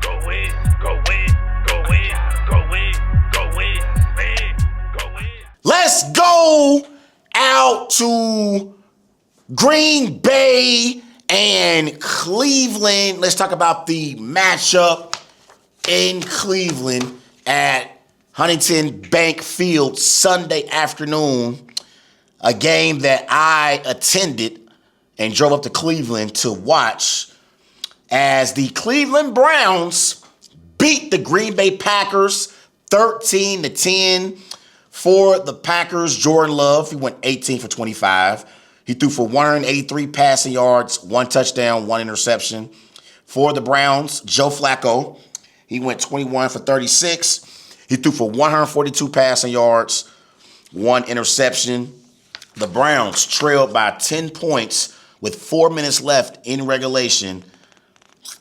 go in, go in, go in, go in, go in, man, go in. Let's go out to Green Bay and Cleveland. Let's talk about the matchup in Cleveland at Huntington Bank Field Sunday afternoon. A game that I attended and drove up to Cleveland to watch as the Cleveland Browns beat the Green Bay Packers 13-10. For the Packers, Jordan Love, he went 18 for 25. He threw for 183 passing yards, 1 touchdown, 1 interception. For the Browns, Joe Flacco, he went 21 for 36. He threw for 142 passing yards, 1 interception. The Browns trailed by 10 points with 4 minutes left in regulation,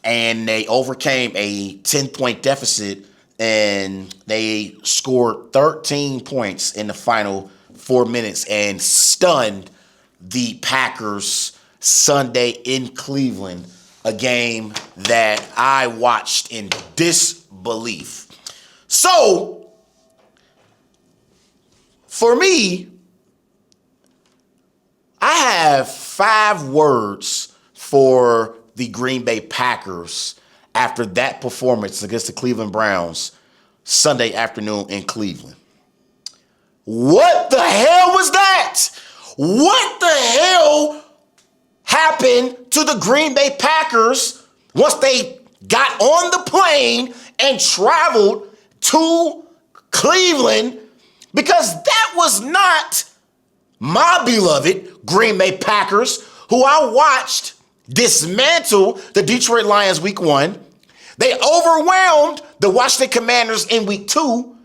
and they overcame a 10-point deficit, and they scored 13 points in the final 4 minutes and stunned the Packers Sunday in Cleveland, a game that I watched in disbelief. So, for me, I have 5 words for the Green Bay Packers after that performance against the Cleveland Browns Sunday afternoon in Cleveland. What the hell was that? What the hell happened to the Green Bay Packers once they got on the plane and traveled to Cleveland? Because that was not my beloved Green Bay Packers, who I watched dismantle the Detroit Lions week 1. They overwhelmed the Washington Commanders in week 2.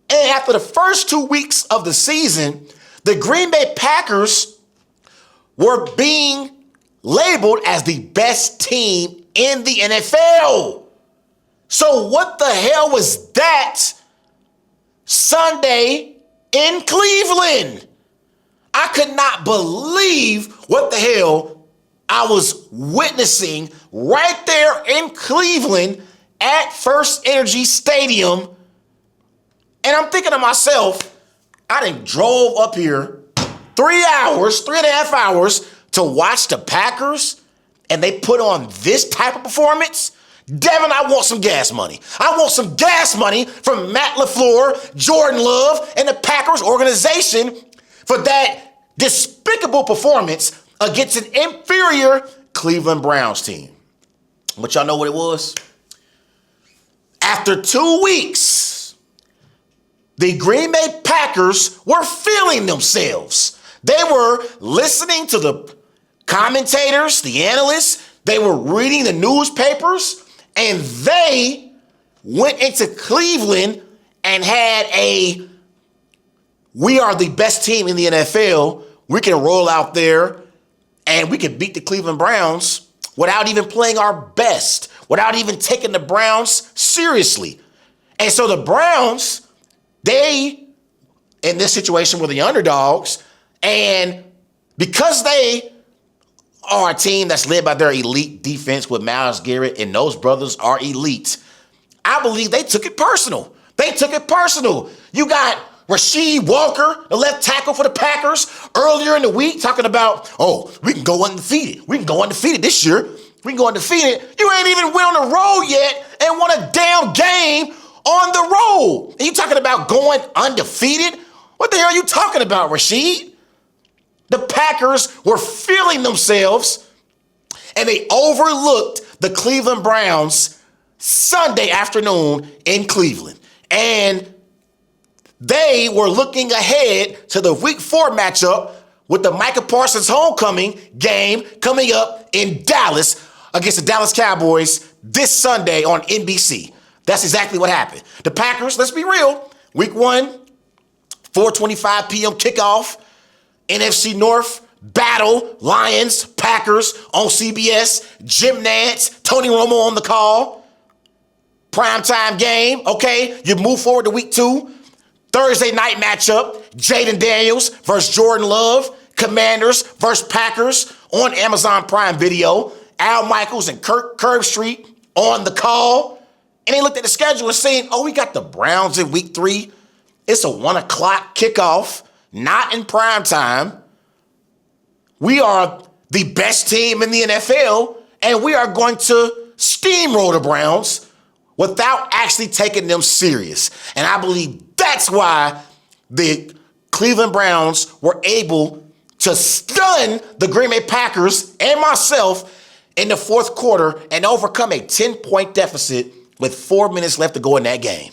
And after the first 2 weeks of the season, the Green Bay Packers were being labeled as the best team in the NFL. So what the hell was that Sunday in Cleveland? I could not believe what the hell I was witnessing right there in Cleveland at First Energy Stadium. And I'm thinking to myself, I done drove up here 3.5 hours to watch the Packers, and they put on this type of performance? Devin, I want some gas money. I want some gas money from Matt LaFleur, Jordan Love, and the Packers organization for that despicable performance against an inferior Cleveland Browns team. But y'all know what it was? After 2 weeks, the Green Bay Packers were feeling themselves. They were listening to the commentators, the analysts. They were reading the newspapers, and they went into Cleveland and had a, we are the best team in the NFL. We can roll out there and we can beat the Cleveland Browns without even playing our best, without even taking the Browns seriously. And so the Browns, they, in this situation, were the underdogs. And because they are a team that's led by their elite defense with Myles Garrett, and those brothers are elite, I believe they took it personal. They took it personal. You got Rasheed Walker, the left tackle for the Packers, earlier in the week talking about, oh, we can go undefeated. We can go undefeated this year. We can go undefeated. You ain't even went on the road yet and won a damn game on the road. And you talking about going undefeated? What the hell are you talking about, Rasheed? The Packers were feeling themselves, and they overlooked the Cleveland Browns Sunday afternoon in Cleveland. And they were looking ahead to the week 4 matchup with the Micah Parsons homecoming game coming up in Dallas against the Dallas Cowboys this Sunday on NBC. That's exactly what happened. The Packers, let's be real, week 1, 4:25 p.m. kickoff, NFC North battle, Lions, Packers on CBS, Jim Nantz, Tony Romo on the call. Primetime game, okay? You move forward to week 2. Thursday night matchup, Jaden Daniels versus Jordan Love, Commanders versus Packers on Amazon Prime Video. Al Michaels and Kirk Herbstreit on the call. and they looked at the schedule and saying, oh, we got the Browns in week 3. It's a 1 o'clock kickoff, not in prime time. We are the best team in the NFL, and we are going to steamroll the Browns without actually taking them serious. And I believe that's why the Cleveland Browns were able to stun the Green Bay Packers and myself in the fourth quarter and overcome a 10-point deficit with 4 minutes left to go in that game.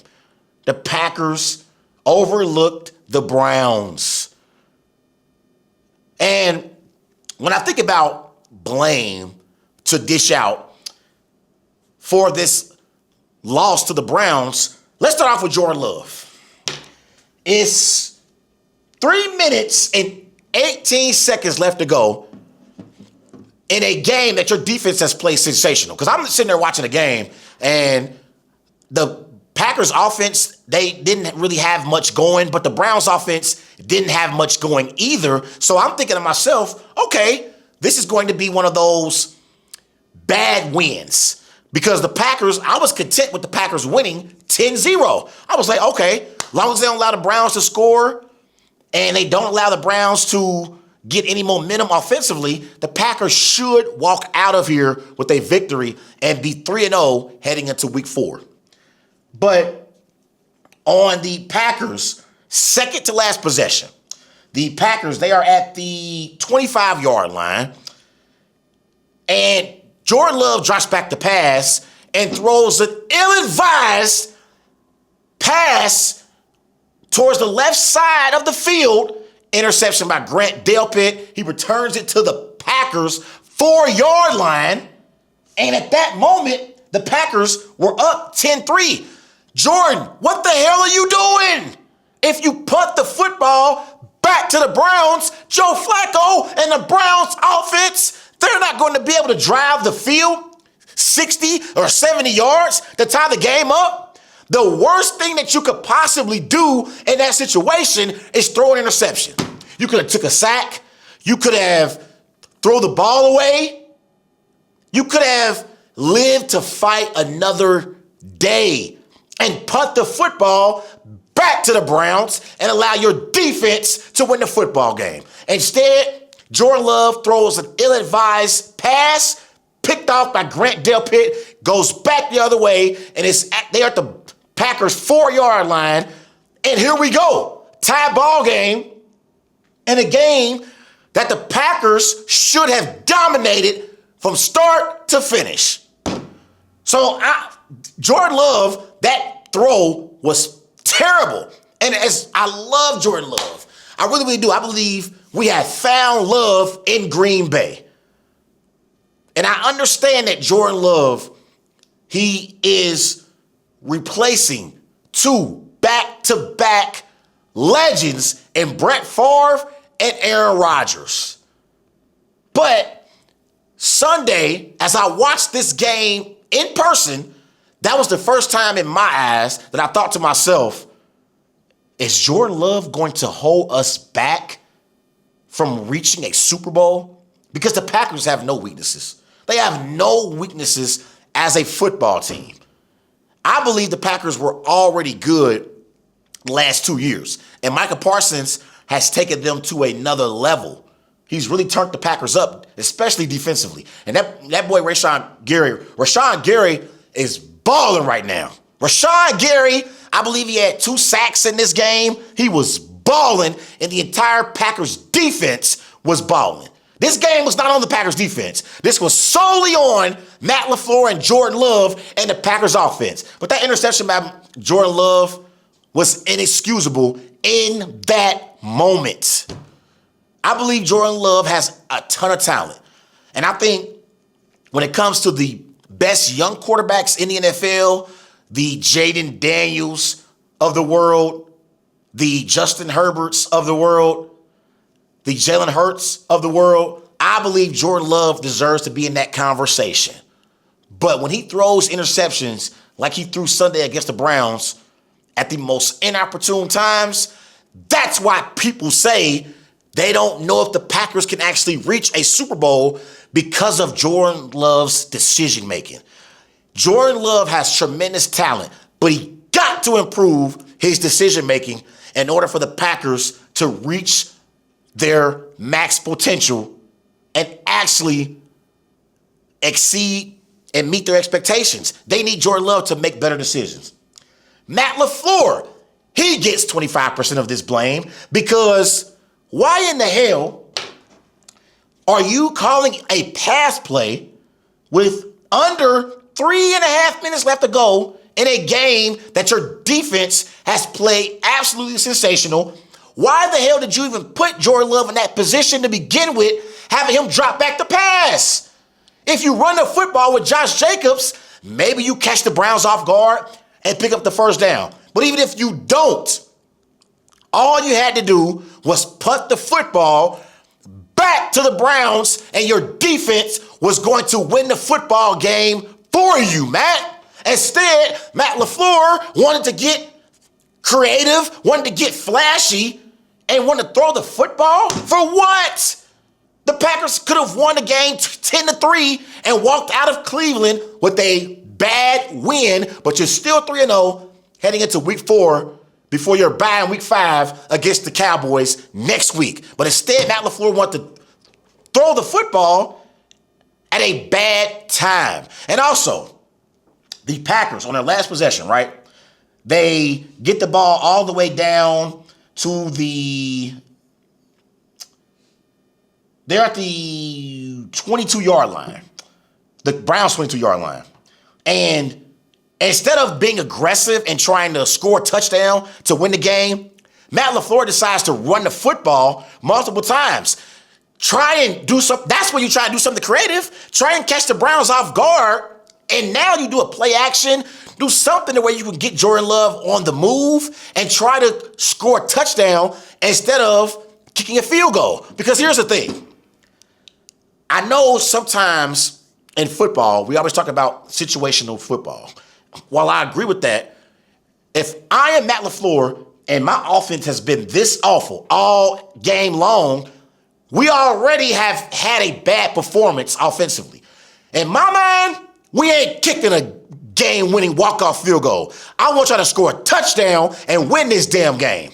The Packers overlooked the Browns. And when I think about blame to dish out for this loss to the Browns, let's start off with Jordan Love. It's 3 minutes and 18 seconds left to go in a game that your defense has played sensational. Because I'm sitting there watching the game, and the Packers offense, they didn't really have much going, but the Browns offense didn't have much going either. So I'm thinking to myself, okay, this is going to be one of those bad wins. Because the Packers, I was content with the Packers winning 10-0. I was like, okay, as long as they don't allow the Browns to score and they don't allow the Browns to get any momentum offensively, the Packers should walk out of here with a victory and be 3-0 heading into week 4. But on the Packers' second to last possession, the Packers, they are at the 25-yard line, and Jordan Love drops back to pass and throws an ill-advised pass towards the left side of the field. Interception by Grant Delpit. He returns it to the Packers' 4-yard line. And at that moment, the Packers were up 10-3. Jordan, what the hell are you doing? If you punt the football back to the Browns, Joe Flacco and the Browns offense, they're not going to be able to drive the field 60 or 70 yards to tie the game up. The worst thing that you could possibly do in that situation is throw an interception. You could have took a sack. You could have thrown the ball away. You could have lived to fight another day and punt the football back to the Browns and allow your defense to win the football game. Instead, Jordan Love throws an ill-advised pass, picked off by Grant Delpit, goes back the other way, and they're at the Packers' 4-yard line. And here we go. Tie ball game in a game that the Packers should have dominated from start to finish. So Jordan Love, that throw was terrible. And as I love Jordan Love, I really, really do. I believe we have found love in Green Bay. And I understand that Jordan Love, he is replacing 2 back-to-back legends in Brett Favre and Aaron Rodgers. But Sunday, as I watched this game in person, that was the first time in my eyes that I thought to myself, is Jordan Love going to hold us back from reaching a Super Bowl? Because the Packers have no weaknesses. They have no weaknesses as a football team. I believe the Packers were already good the last 2 years. And Micah Parsons has taken them to another level. He's really turned the Packers up, especially defensively. And that boy, Rashawn Gary is balling right now. Rashawn Gary, I believe he had 2 sacks in this game. He was balling, and the entire Packers defense was balling. This game was not on the Packers defense. This was solely on Matt LaFleur and Jordan Love and the Packers offense. But that interception by Jordan Love was inexcusable in that moment. I believe Jordan Love has a ton of talent. And I think when it comes to the best young quarterbacks in the NFL, the Jaden Daniels of the world, the Justin Herberts of the world, the Jalen Hurts of the world, I believe Jordan Love deserves to be in that conversation. But when he throws interceptions like he threw Sunday against the Browns at the most inopportune times, that's why people say they don't know if the Packers can actually reach a Super Bowl because of Jordan Love's decision making. Jordan Love has tremendous talent, but he got to improve his decision-making in order for the Packers to reach their max potential and actually exceed and meet their expectations. They need Jordan Love to make better decisions. Matt LaFleur, he gets 25% of this blame because why in the hell are you calling a pass play with under 3.5 minutes left to go in a game that your defense has played absolutely sensational? Why the hell did you even put Jordan Love in that position to begin with, having him drop back the pass? If you run the football with Josh Jacobs, maybe you catch the Browns off guard and pick up the first down. But even if you don't, all you had to do was punt the football back to the Browns, and your defense was going to win the football game for you, Matt. Instead, Matt LaFleur wanted to get creative, wanted to get flashy, and wanted to throw the football? For what? The Packers could have won the game 10-3 and walked out of Cleveland with a bad win, but you're still 3-0 heading into week 4 before you're buying week 5 against the Cowboys next week. But instead, Matt LaFleur wanted to throw the football at a bad time. And also, the Packers on their last possession, right? They get the ball all the way down to they're at the 22-yard line, the Browns 22-yard line. And instead of being aggressive and trying to score a touchdown to win the game, Matt LaFleur decides to run the football multiple times. Try and do something. That's when you try to do something creative. Try and catch the Browns off guard. And now you do a play action, do something where you can get Jordan Love on the move and try to score a touchdown instead of kicking a field goal. Because here's the thing. I know sometimes in football, we always talk about situational football. While I agree with that, if I am Matt LaFleur and my offense has been this awful all game long, we already have had a bad performance offensively. In my mind, we ain't kicking a game-winning walk-off field goal. I want y'all to score a touchdown and win this damn game.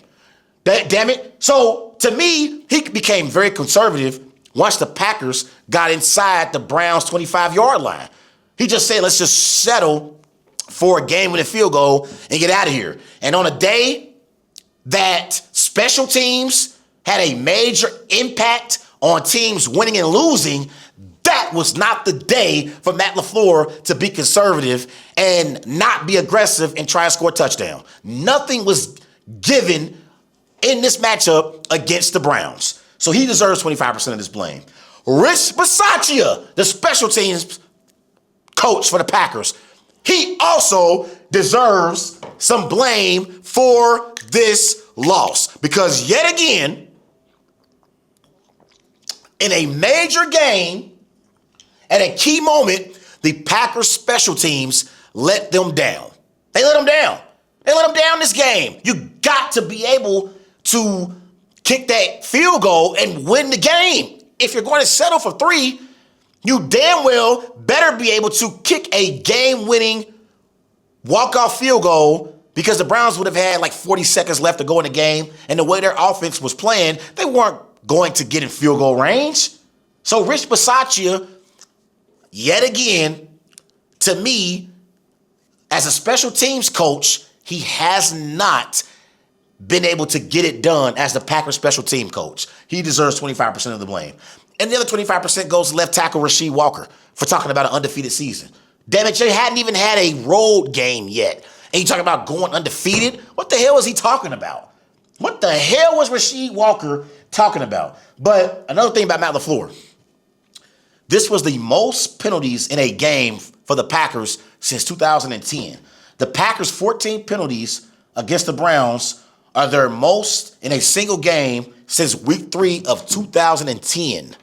Damn it. So, to me, he became very conservative once the Packers got inside the Browns' 25-yard line. He just said, let's just settle for a game-winning field goal and get out of here. And on a day that special teams had a major impact on teams winning and losing, that was not the day for Matt LaFleur to be conservative and not be aggressive and try to score a touchdown. Nothing was given in this matchup against the Browns. So he deserves 25% of this blame. Rich Bisaccia, the special teams coach for the Packers, he also deserves some blame for this loss. Because yet again, in a major game, at a key moment, the Packers special teams let them down. They let them down. They let them down this game. You got to be able to kick that field goal and win the game. If you're going to settle for 3, you damn well better be able to kick a game-winning walk-off field goal, because the Browns would have had like 40 seconds left to go in the game, and the way their offense was playing, they weren't going to get in field goal range. So Rich Bisaccia, yet again, to me, as a special teams coach, he has not been able to get it done as the Packers special team coach. He deserves 25% of the blame. And the other 25% goes to left tackle Rasheed Walker for talking about an undefeated season. Damn it, you hadn't even had a road game yet. And you talking about going undefeated? What the hell is he talking about? What the hell was Rasheed Walker talking about? But another thing about Matt LaFleur. This was the most penalties in a game for the Packers since 2010. The Packers' 14 penalties against the Browns are their most in a single game since week 3 of 2010.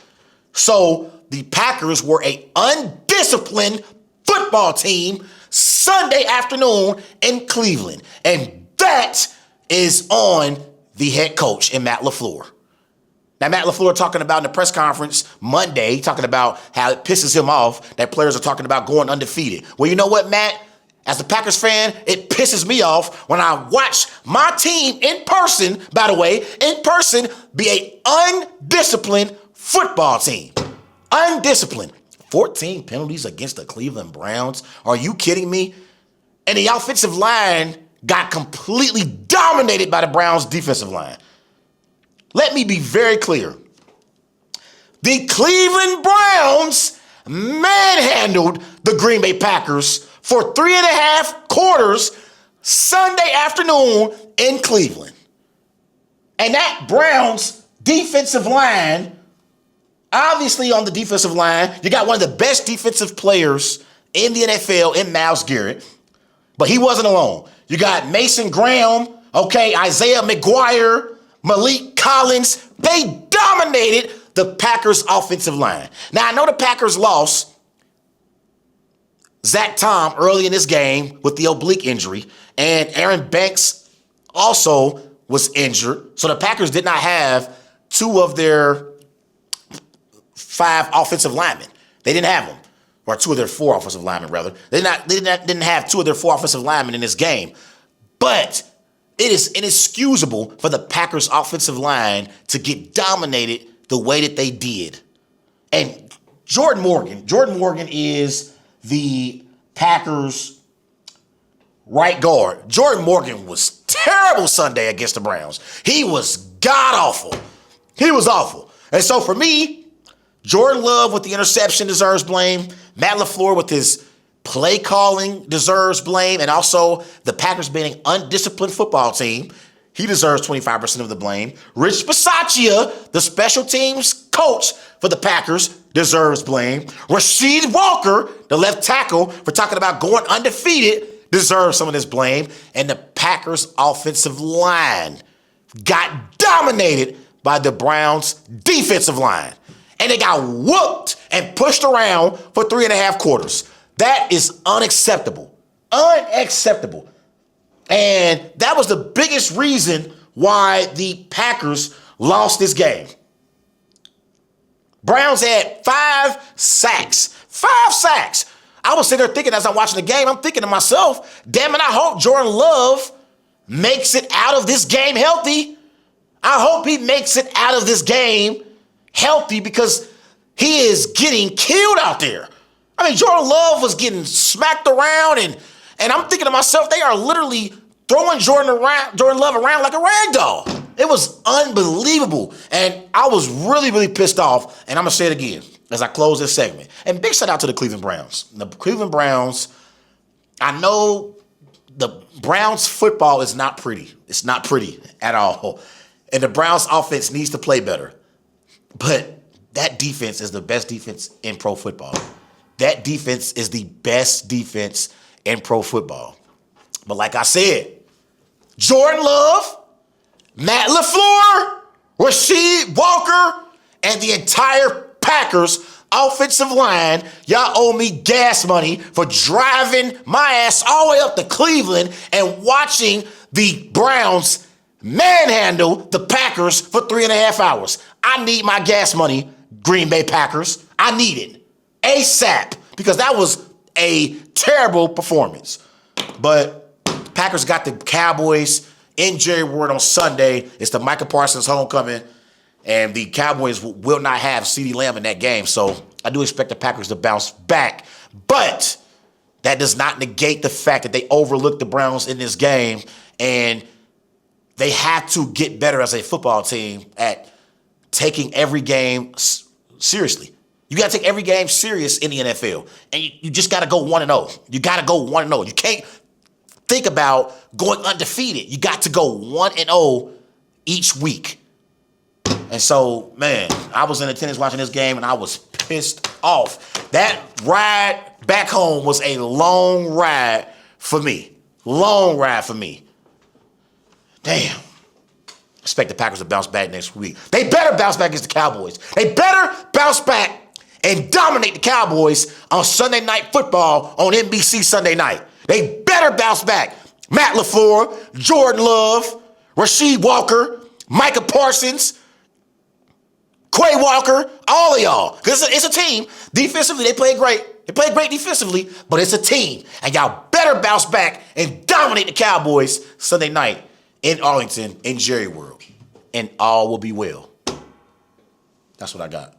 So the Packers were an undisciplined football team Sunday afternoon in Cleveland. And that is on the head coach and Matt LaFleur. Now, Matt LaFleur talking about in the press conference Monday, talking about how it pisses him off that players are talking about going undefeated. Well, you know what, Matt? As a Packers fan, it pisses me off when I watch my team in person, by the way, in person, be an undisciplined football team. Undisciplined. 14 penalties against the Cleveland Browns. Are you kidding me? And the offensive line got completely dominated by the Browns' defensive line. Let me be very clear. The Cleveland Browns manhandled the Green Bay Packers for 3.5 quarters Sunday afternoon in Cleveland. And that Browns defensive line, obviously on the defensive line, you got one of the best defensive players in the NFL in Myles Garrett, but he wasn't alone. You got Mason Graham, Isaiah McGuire, Malik Collins. They dominated the Packers offensive line. Now, I know the Packers lost Zach Tom early in this game with the oblique injury, and Aaron Banks also was injured. So the Packers did not have 2 of their 5 offensive linemen. They didn't have them, or 2 of their 4 offensive linemen, rather. They didn't have 2 of their 4 offensive linemen in this game. But it is inexcusable for the Packers offensive line to get dominated the way that they did. And Jordan Morgan is the Packers' right guard. Jordan Morgan was terrible Sunday against the Browns. He was god-awful. He was awful. And so for me, Jordan Love with the interception deserves blame. Matt LaFleur with his play calling deserves blame. And also the Packers being an undisciplined football team, he deserves 25% of the blame. Rich Bisaccia, the special teams coach for the Packers, deserves blame. Rasheed Walker, the left tackle, for talking about going undefeated, deserves some of this blame. And the Packers offensive line got dominated by the Browns defensive line. And they got whooped and pushed around for 3.5 quarters. That is unacceptable. Unacceptable. And that was the biggest reason why the Packers lost this game. Browns had 5 sacks. 5 sacks. I was sitting there thinking as I'm watching the game, I'm thinking to myself, damn it, I hope Jordan Love makes it out of this game healthy. I hope he makes it out of this game healthy because he is getting killed out there. I mean, Jordan Love was getting smacked around, and I'm thinking to myself, they are literally throwing Jordan Love around like a rag doll. It was unbelievable. And I was really, really pissed off. And I'm going to say it again as I close this segment. And big shout out to the Cleveland Browns. The Cleveland Browns, I know the Browns football is not pretty. It's not pretty at all. And the Browns offense needs to play better. But that defense is the best defense in pro football. That defense is the best defense in pro football. But like I said, Jordan Love, Matt LaFleur, Rasheed Walker, and the entire Packers offensive line, y'all owe me gas money for driving my ass all the way up to Cleveland and watching the Browns manhandle the Packers for 3.5 hours. I need my gas money, Green Bay Packers. I need it ASAP because that was a terrible performance. But Packers got the Cowboys in Jerry Ward on Sunday. It's the Micah Parsons homecoming, and the Cowboys will not have CeeDee Lamb in that game. So I do expect the Packers to bounce back. But that does not negate the fact that they overlooked the Browns in this game, and they have to get better as a football team at taking every game seriously. You got to take every game serious in the NFL, and you just got to go 1-0. You got to go 1-0. You can't think about going undefeated. You got to go 1-0 each week. And so, man, I was in attendance watching this game, and I was pissed off. That ride back home was a long ride for me. Long ride for me. Damn. Expect the Packers to bounce back next week. They better bounce back against the Cowboys. They better bounce back and dominate the Cowboys on Sunday Night Football on NBC Sunday night. They better bounce back. Matt LaFleur, Jordan Love, Rasheed Walker, Micah Parsons, Quay Walker, all of y'all. Because it's a team. Defensively, they played great. They played great defensively, but it's a team. And y'all better bounce back and dominate the Cowboys Sunday night in Arlington in Jerry World. And all will be well. That's what I got.